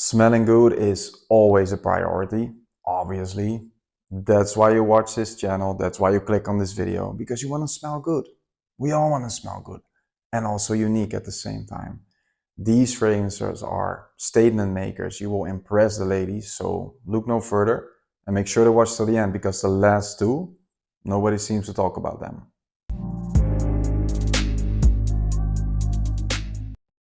Smelling good is always a priority, obviously. That's why you watch this channel, that's why you click on this video, because you want to smell good. We all want to smell good and also unique at the same time. These fragrances are statement makers. You will impress the ladies, so look no further and make sure to watch till the end because the last two, nobody seems to talk about them.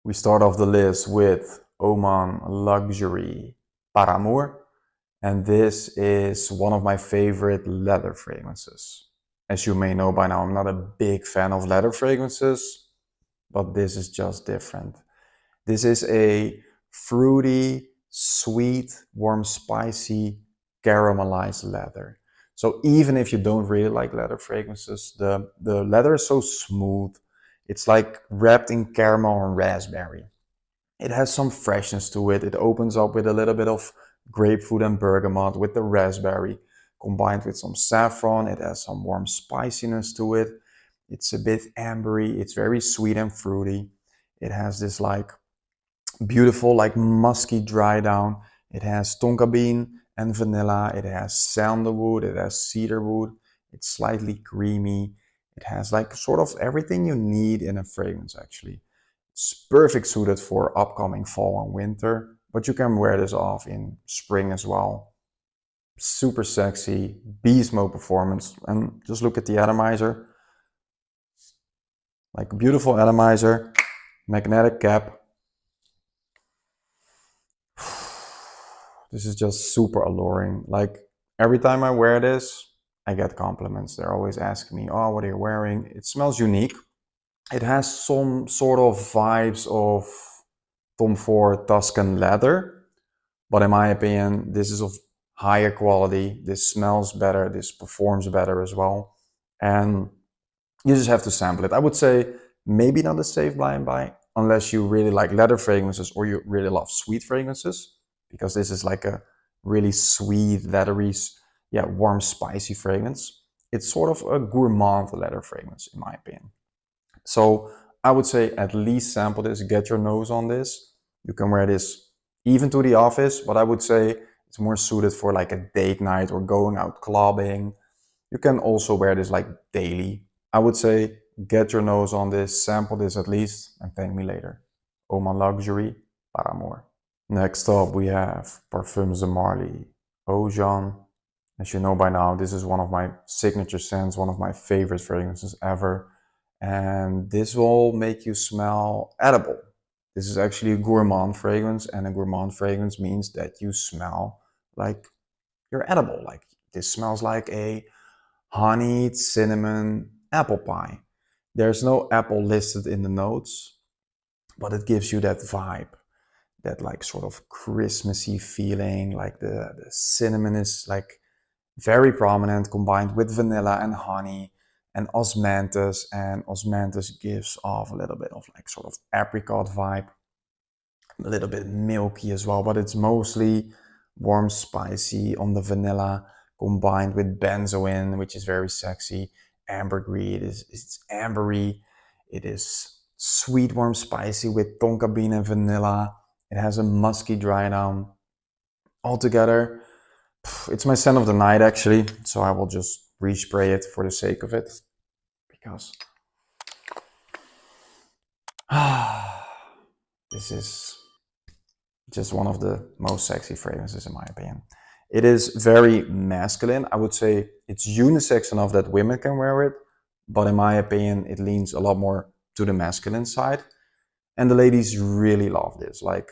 We start off the list with OmanLuxury Paramour, and this is one of my favorite leather fragrances. As you may know by now, I'm not a big fan of leather fragrances, but this is just different. This is a fruity, sweet, warm, spicy, caramelized leather. So even if you don't really like leather fragrances, the leather is so smooth. It's like wrapped in caramel and raspberry. It has some freshness to it. It opens up with a little bit of grapefruit and bergamot with the raspberry combined with some saffron. It has some warm spiciness to it. It's a bit ambery. It's very sweet and fruity. It has this like beautiful like musky dry down. It has tonka bean and vanilla. It has sandalwood. It has cedarwood. It's slightly creamy. It has like sort of everything you need in a fragrance actually. It's perfect suited for upcoming fall and winter, but you can wear this off in spring as well. Super sexy, beast mode performance. And just look at the atomizer. Like a beautiful atomizer, magnetic cap. This is just super alluring. Like every time I wear this, I get compliments. They're always asking me, oh, what are you wearing? It smells unique. It has some sort of vibes of Tom Ford Tuscan leather, but in my opinion, this is of higher quality. This smells better. This performs better as well. And you just have to sample it. I would say maybe not a safe blind buy unless you really like leather fragrances or you really love sweet fragrances, because this is like a really sweet, leathery, warm, spicy fragrance. It's sort of a gourmand leather fragrance in my opinion. So I would say at least sample this, get your nose on this. You can wear this even to the office, but I would say it's more suited for like a date night or going out clubbing. You can also wear this like daily. I would say get your nose on this, sample this at least, and thank me later. OmanLuxury Paramour. Next up we have Parfums de Marly Oajan. As you know by now, this is one of my signature scents, one of my favorite fragrances ever. And this will make you smell edible. This is actually a gourmand fragrance, and a gourmand fragrance means that you smell like you're edible. Like this smells like a honeyed cinnamon apple pie. There's no apple listed in the notes, but it gives you that vibe, that like sort of Christmassy feeling. Like the cinnamon is like very prominent combined with vanilla and honey and osmanthus gives off a little bit of like sort of apricot vibe, a little bit milky as well, but it's mostly warm, spicy on the vanilla combined with benzoin, which is very sexy. Ambergris, it's ambery. It is sweet, warm, spicy with tonka bean and vanilla. It has a musky dry down. Altogether, it's my scent of the night actually, so I will just respray it for the sake of it, because this is just one of the most sexy fragrances in my opinion. It is very masculine. I would say it's unisex enough that women can wear it, but in my opinion, it leans a lot more to the masculine side. And the ladies really love this. Like,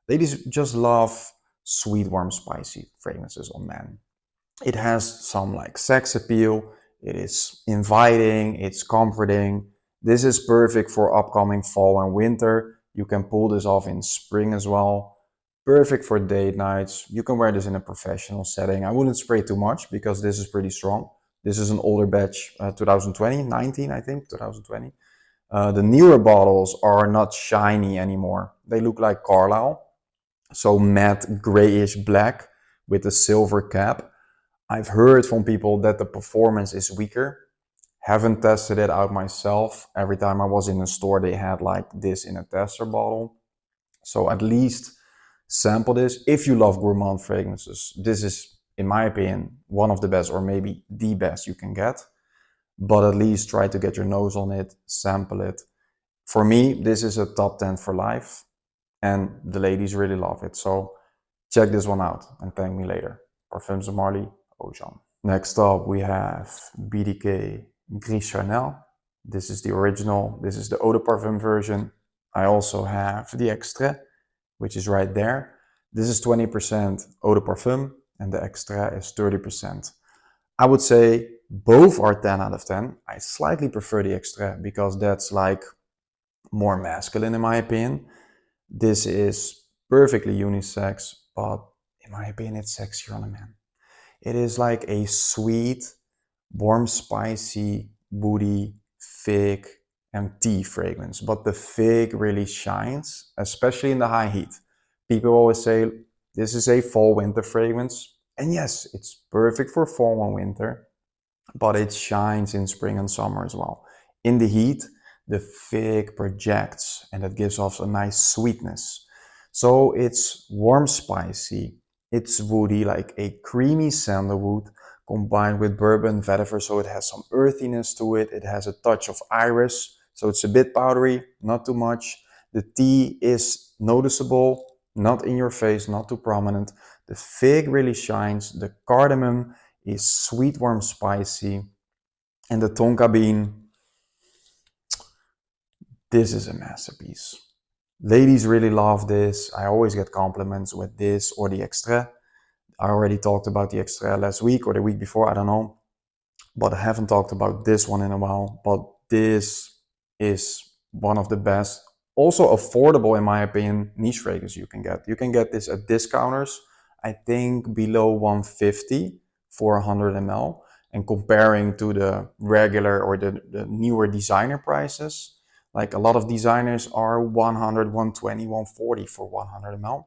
ladies just love sweet, warm, spicy fragrances on men. It has some like sex appeal. It is inviting. It's comforting. This is perfect for upcoming fall and winter. You can pull this off in spring as well. Perfect for date nights. You can wear this in a professional setting. I wouldn't spray too much because this is pretty strong. This is an older batch, 2020, 19, I think, 2020. The newer bottles are not shiny anymore. They look like Carlisle. So matte grayish black with a silver cap. I've heard from people that the performance is weaker. Haven't tested it out myself. Every time I was in a store, they had like this in a tester bottle. So at least Sample this. If you love gourmand fragrances, this is, in my opinion, one of the best, or maybe the best you can get. But at least try to get your nose on it, sample it. For me, this is a top 10 for life, and the ladies really love it. So check this one out and thank me later. Parfums de Marly, Oajan. Next up, we have BDK Gris Charnel. This is the original. This is the eau de parfum version. I also have the extrait, which is right there. This is 20% eau de parfum and the extrait is 30%. I would say both are 10 out of 10. I slightly prefer the extrait because that's like more masculine in my opinion. This is perfectly unisex, but in my opinion it's sexier on a man. It is like a sweet, warm, spicy, woody, fig and tea fragrance, but the fig really shines, especially in the high heat. People always say this is a fall winter fragrance, and yes, it's perfect for fall and winter, but it shines in spring and summer as well. In the heat, the fig projects and that gives off a nice sweetness. So it's warm, spicy, it's woody, like a creamy sandalwood combined with bourbon vetiver, so it has some earthiness to it. It has a touch of iris, so it's a bit powdery, not too much. The tea is noticeable, not in your face, not too prominent. The fig really shines. The cardamom is sweet, warm, spicy. And the tonka bean, this is a masterpiece. Ladies really love this. I always get compliments with this or the extrait. I already talked about the extrait last week or the week before, I don't know. But I haven't talked about this one in a while. But this is one of the best, also affordable in my opinion, niche fragrances you can get. You can get this at discounters, I think below 150 for 100 ml. And comparing to the regular or the newer designer prices, like a lot of designers are 100, 120, 140 for 100 ml.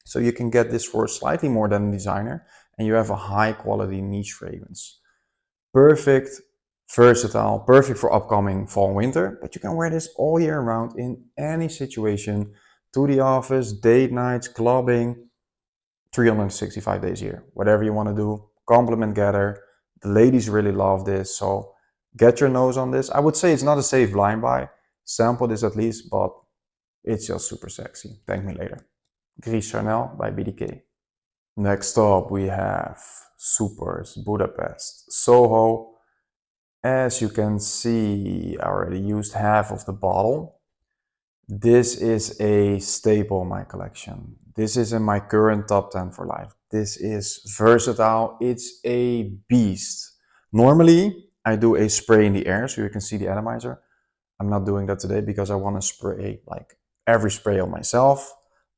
So you can get this for slightly more than a designer and you have a high quality niche fragrance. Perfect, versatile, perfect for upcoming fall and winter, but you can wear this all year round in any situation, to the office, date nights, clubbing, 365 days a year, whatever you want to do, compliment getter. The ladies really love this, so get your nose on this. I would say it's not a safe blind buy. Sample this at least, but it's just super sexy. Thank me later. Gris Charnel by BDK. Next up we have Superz Budapest Soho. As you can see, I already used half of the bottle. This is a staple in my collection. This is in my current top 10 for life. This is versatile. It's a beast. Normally, I do a spray in the air so you can see the atomizer. I'm not doing that today because I want to spray like every spray on myself.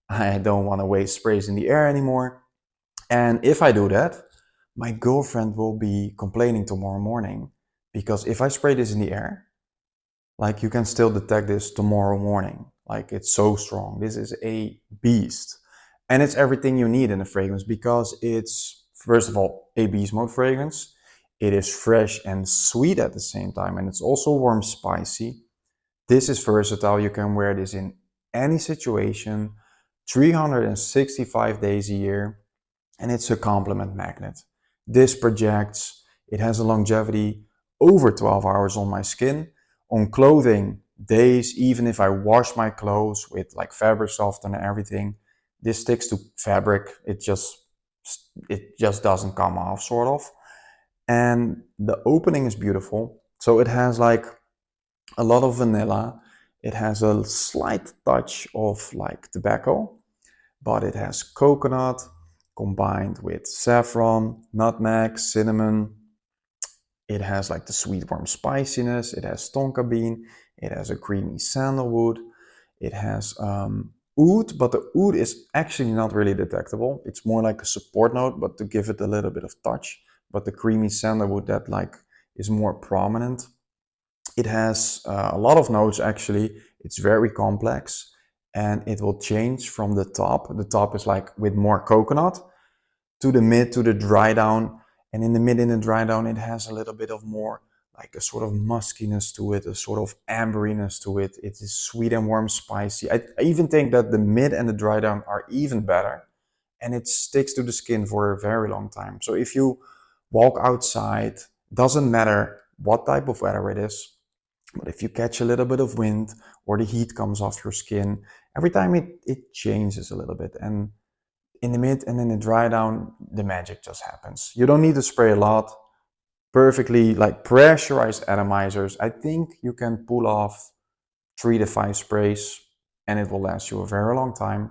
I don't want to waste sprays in the air anymore. And if I do that, my girlfriend will be complaining tomorrow morning because if I spray this in the air, like you can still detect this tomorrow morning. Like it's so strong. This is a beast. And it's everything you need in a fragrance because it's, first of all, a beast mode fragrance. It is fresh and sweet at the same time. And it's also warm, spicy. This is versatile. You can wear this in any situation, 365 days a year. And it's a compliment magnet. This projects, it has a longevity over 12 hours on my skin. On clothing, days, even if I wash my clothes with like fabric softener and everything, this sticks to fabric. It just doesn't come off, sort of. And the opening is beautiful. So it has like a lot of vanilla. It has a slight touch of like tobacco, but it has coconut combined with saffron, nutmeg, cinnamon. It has like the sweet warm spiciness. It has tonka bean. It has a creamy sandalwood. It has oud, but the oud is actually not really detectable. It's more like a support note, but to give it a little bit of touch. But the creamy sandalwood that like is more prominent. It has a lot of notes actually. It's very complex and it will change from the top. The top is like with more coconut to the mid, to the dry down. And in the mid and the dry down, it has a little bit of more like a sort of muskiness to it, a sort of amberiness to it. It is sweet and warm, spicy. I even think that the mid and the dry down are even better, and it sticks to the skin for a very long time. So if you walk outside, doesn't matter what type of weather it is, but if you catch a little bit of wind or the heat comes off your skin, every time it changes a little bit. And in the mid and in the dry down, the magic just happens. You don't need to spray a lot. Perfectly like pressurized atomizers. I think you can pull off 3 to 5 sprays and it will last you a very long time.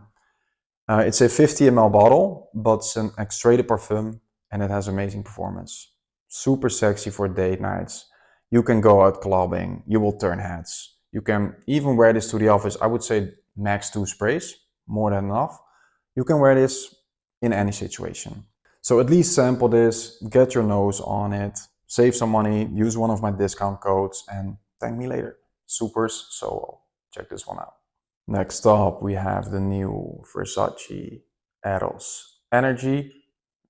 It's a 50 ml bottle, but it's an extrait de parfum and it has amazing performance. Super sexy for date nights. You can go out clubbing, you will turn heads. You can even wear this to the office. I would say max 2 sprays, more than enough. You can wear this in any situation. So at least sample this, get your nose on it, save some money, use one of my discount codes, and thank me later. Superz Soho. Check this one out. Next up, we have the new Versace Eros Energy.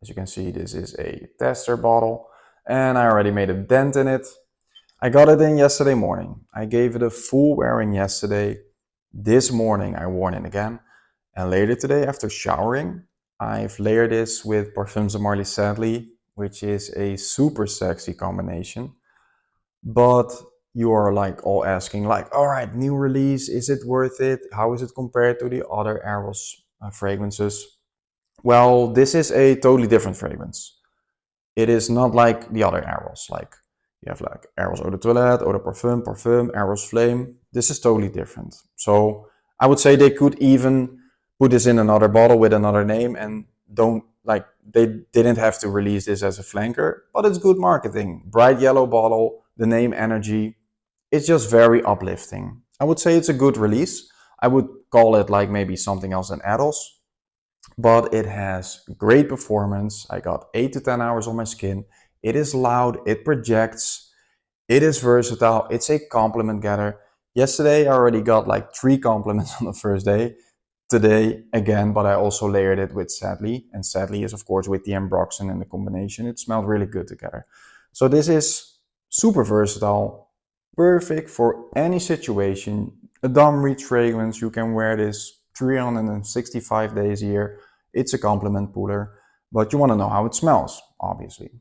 As you can see, this is a tester bottle, and I already made a dent in it. I got it in yesterday morning. I gave it a full wearing yesterday. This morning, I wore it again. And later today, after showering, I've layered this with Parfums de Marly Sadly, which is a super sexy combination. But you are like all asking like, all right, new release, is it worth it? How is it compared to the other Eros fragrances? Well, this is a totally different fragrance. It is not like the other Eros. Like you have like Eros Eau de Toilette, Eau de Parfum, Parfum, Eros Flame. This is totally different. So I would say they could even put this in another bottle with another name and don't like they didn't have to release this as a flanker, but it's good marketing. Bright yellow bottle, the name Energy. It's just very uplifting. I would say it's a good release. I would call it like maybe something else than Eros, but it has great performance. I got 8 to 10 hours on my skin. It is loud, it projects, it is versatile, it's a compliment getter. Yesterday I already got like 3 compliments on the first day. Today again, but I also layered it with Sadly, and Sadly is of course with the Ambroxan in the combination. It smelled really good together. So this is super versatile, perfect for any situation. A dumb reach fragrance, you can wear this 365 days a year. It's a compliment puller, but you want to know how it smells, obviously.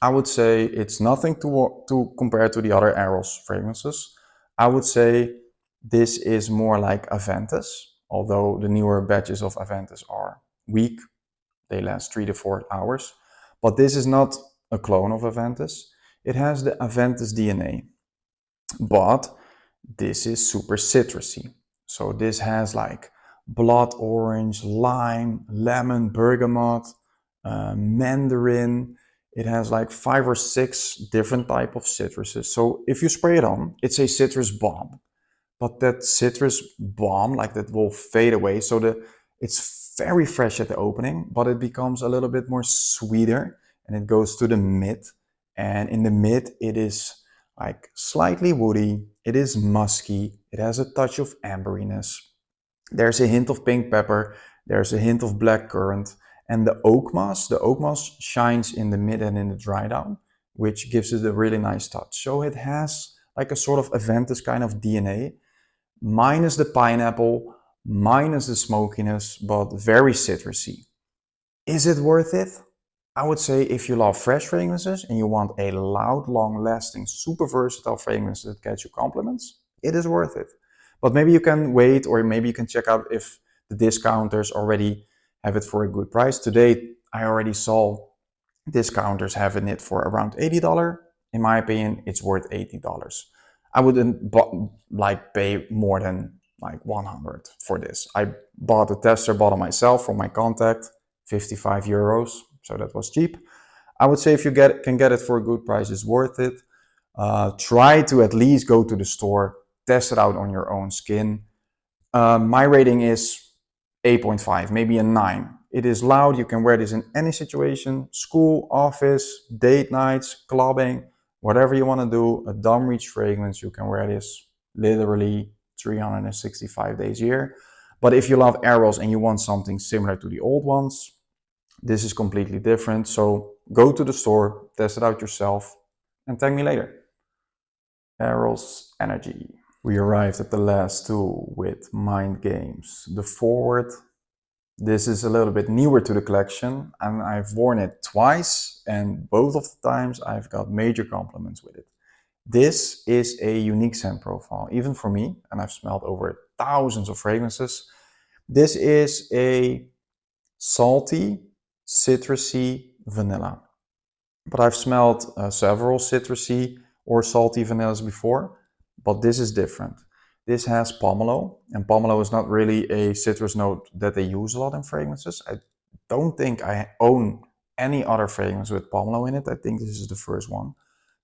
I would say it's nothing to compare to the other Eros fragrances. I would say this is more like Aventus, although the newer batches of Aventus are weak. They last 3 to 4 hours. But this is not a clone of Aventus. It has the Aventus DNA, but this is super citrusy. So this has like blood orange, lime, lemon, bergamot, mandarin. It has like 5 or 6 different type of citruses. So if you spray it on, it's a citrus bomb. But that citrus bomb, like that will fade away. So it's very fresh at the opening, but it becomes a little bit more sweeter and it goes to the mid. And in the mid, it is like slightly woody. It is musky. It has a touch of amberiness. There's a hint of pink pepper. There's a hint of black currant. And the oak moss shines in the mid and in the dry down, which gives it a really nice touch. So it has like a sort of Aventus kind of DNA, minus the pineapple, minus the smokiness, but very citrusy. Is it worth it? I would say if you love fresh fragrances and you want a loud, long-lasting, super versatile fragrance that gets you compliments, it is worth it. But maybe you can wait, or maybe you can check out if the discounters already have it for a good price. Today, I already saw discounters having it for around $80. In my opinion, it's worth $80. I wouldn't like pay more than like 100 for this. I bought a tester bottle myself from my contact, 55 euros, so that was cheap. I would say if you can get it for a good price, it's worth it. Try to at least go to the store, test it out on your own skin. My rating is 8.5, maybe a 9. It is loud, you can wear this in any situation, school, office, date nights, clubbing, whatever you want to do. A dumb reach fragrance, you can wear this literally 365 days a year. But if you love Eros and you want something similar to the old ones, this is completely different. So go to the store, test it out yourself, and thank me later. Eros Energy. We arrived at the last two with Mind Games. The Forward. This is a little bit newer to the collection and I've worn it twice and both of the times I've got major compliments with it. This is a unique scent profile, even for me, and I've smelled over thousands of fragrances. This is a salty, citrusy vanilla. But I've smelled several citrusy or salty vanillas before, but this is different. This has pomelo, and pomelo is not really a citrus note that they use a lot in fragrances. I don't think I own any other fragrance with pomelo in it. I think this is the first one.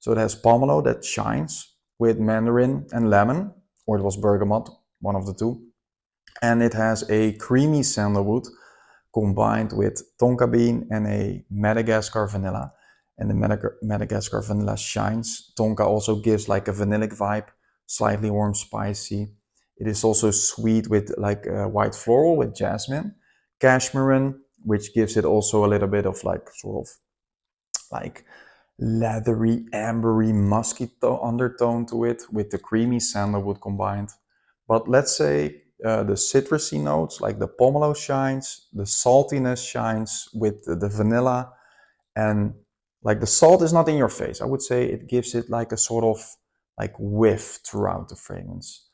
So it has pomelo that shines with mandarin and lemon, or it was bergamot, one of the two. And it has a creamy sandalwood combined with tonka bean and a Madagascar vanilla. And the Madagascar vanilla shines. Tonka also gives like a vanillic vibe, slightly warm, spicy. It is also sweet with like white floral with jasmine. Cashmere, which gives it also a little bit of like sort of like leathery, ambery, musky undertone to it with the creamy sandalwood combined. But let's say the citrusy notes, like the pomelo shines, the saltiness shines with the vanilla, and like the salt is not in your face. I would say it gives it like a sort of like whiff throughout the fragrance.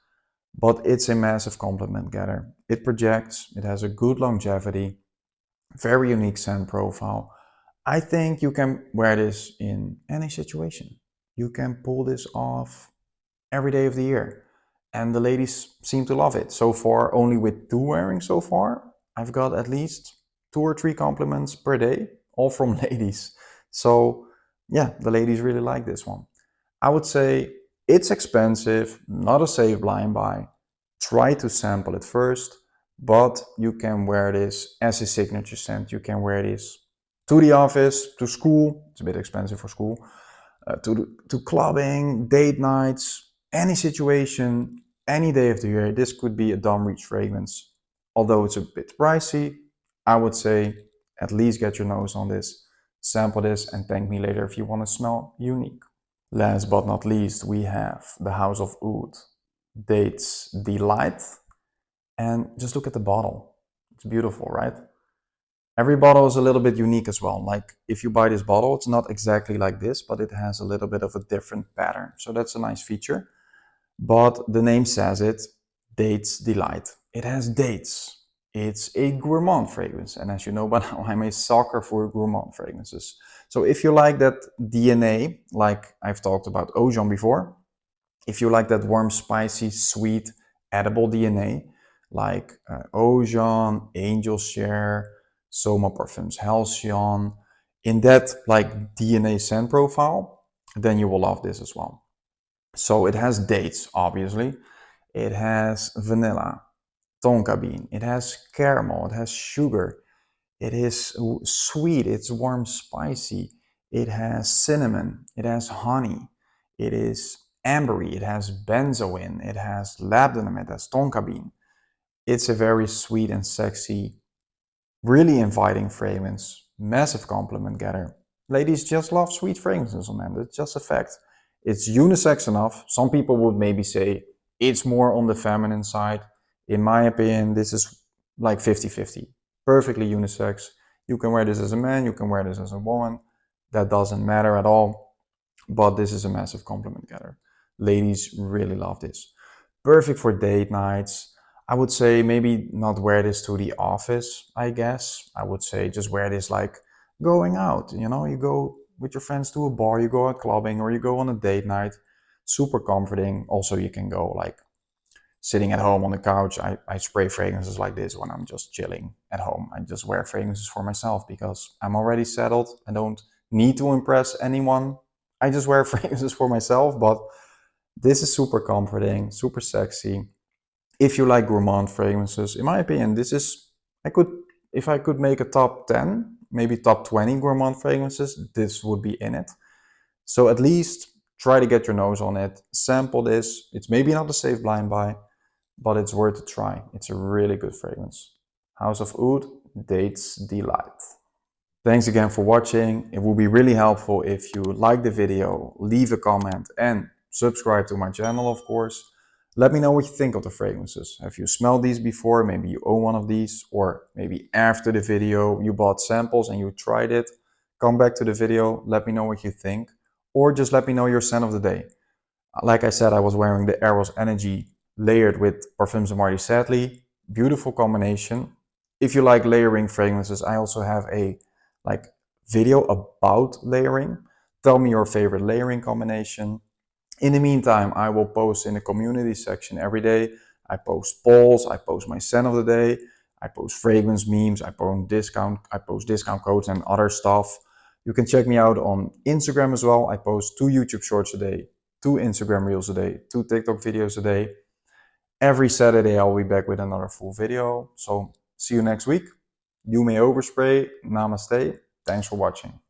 But it's a massive compliment getter. It projects, it has a good longevity, very unique scent profile. I think you can wear this in any situation. You can pull this off every day of the year. And the ladies seem to love it. So far, only with two wearing so far, I've got at least 2 or 3 compliments per day, all from ladies. So yeah, the ladies really like this one. I would say it's expensive, not a safe blind buy. Try to sample it first, but you can wear this as a signature scent. You can wear this to the office, to school. It's a bit expensive for school. To clubbing, date nights, any situation, any day of the year. This could be a dumb reach fragrance. Although it's a bit pricey, I would say at least get your nose on this, sample this, and thank me later if you want to smell unique. Last but not least, we have the House of Oud Dates Delight. And just look at the bottle. It's beautiful, right? Every bottle is a little bit unique as well. Like if you buy this bottle, it's not exactly like this, but it has a little bit of a different pattern. So that's a nice feature. But the name says it, Dates Delight. It has dates. It's a gourmand fragrance. And as you know by now, I'm a sucker for gourmand fragrances. So if you like that DNA, like I've talked about Oajan before, if you like that warm, spicy, sweet, edible DNA, like Oajan, Angel Share, Soma Parfums, Halcyon, in that like DNA scent profile, then you will love this as well. So it has dates, obviously. It has vanilla, tonka bean. It has caramel. It has sugar. It is sweet. It's warm, spicy. It has cinnamon. It has honey. It is ambery. It has benzoin. It has labdanum. It has tonka bean. It's a very sweet and sexy, really inviting fragrance. Massive compliment getter. Ladies just love sweet fragrances on them. That's just a fact. It's unisex enough. Some people would maybe say it's more on the feminine side. In my opinion, this is like 50-50. Perfectly unisex. You can wear this as a man, you can wear this as a woman. That doesn't matter at all. But this is a massive compliment getter. Ladies really love this. Perfect for date nights. I would say maybe not wear this to the office, I guess. I would say just wear this like going out. You know, you go with your friends to a bar, you go out clubbing, or you go on a date night. Super comforting. Also, you can go like sitting at home on the couch. I spray fragrances like this when I'm just chilling at home. I just wear fragrances for myself because I'm already settled. I don't need to impress anyone. I just wear fragrances for myself, but this is super comforting, super sexy. If you like gourmand fragrances, in my opinion, this is, if I could make a top 10, maybe top 20 gourmand fragrances, this would be in it. So at least try to get your nose on it, sample this. It's maybe not a safe blind buy, but it's worth a try. It's a really good fragrance. House of Oud Dates Delight. Thanks again for watching. It would be really helpful if you like the video, leave a comment and subscribe to my channel, of course. Let me know what you think of the fragrances. Have you smelled these before? Maybe you own one of these, or maybe after the video you bought samples and you tried it. Come back to the video, let me know what you think, or just let me know your scent of the day. Like I said, I was wearing the Eros Energy layered with Parfums de Mardi Sadly. Beautiful combination. If you like layering fragrances, I also have a video about layering. Tell me your favorite layering combination. In the meantime, I will post in the community section every day. I post polls, I post my scent of the day, I post fragrance memes, I post discount codes and other stuff. You can check me out on Instagram as well. I post 2 YouTube shorts a day, 2 Instagram reels a day, 2 TikTok videos a day. Every Saturday I'll be back with another full video. So see you next week. You may overspray. Namaste. Thanks for watching.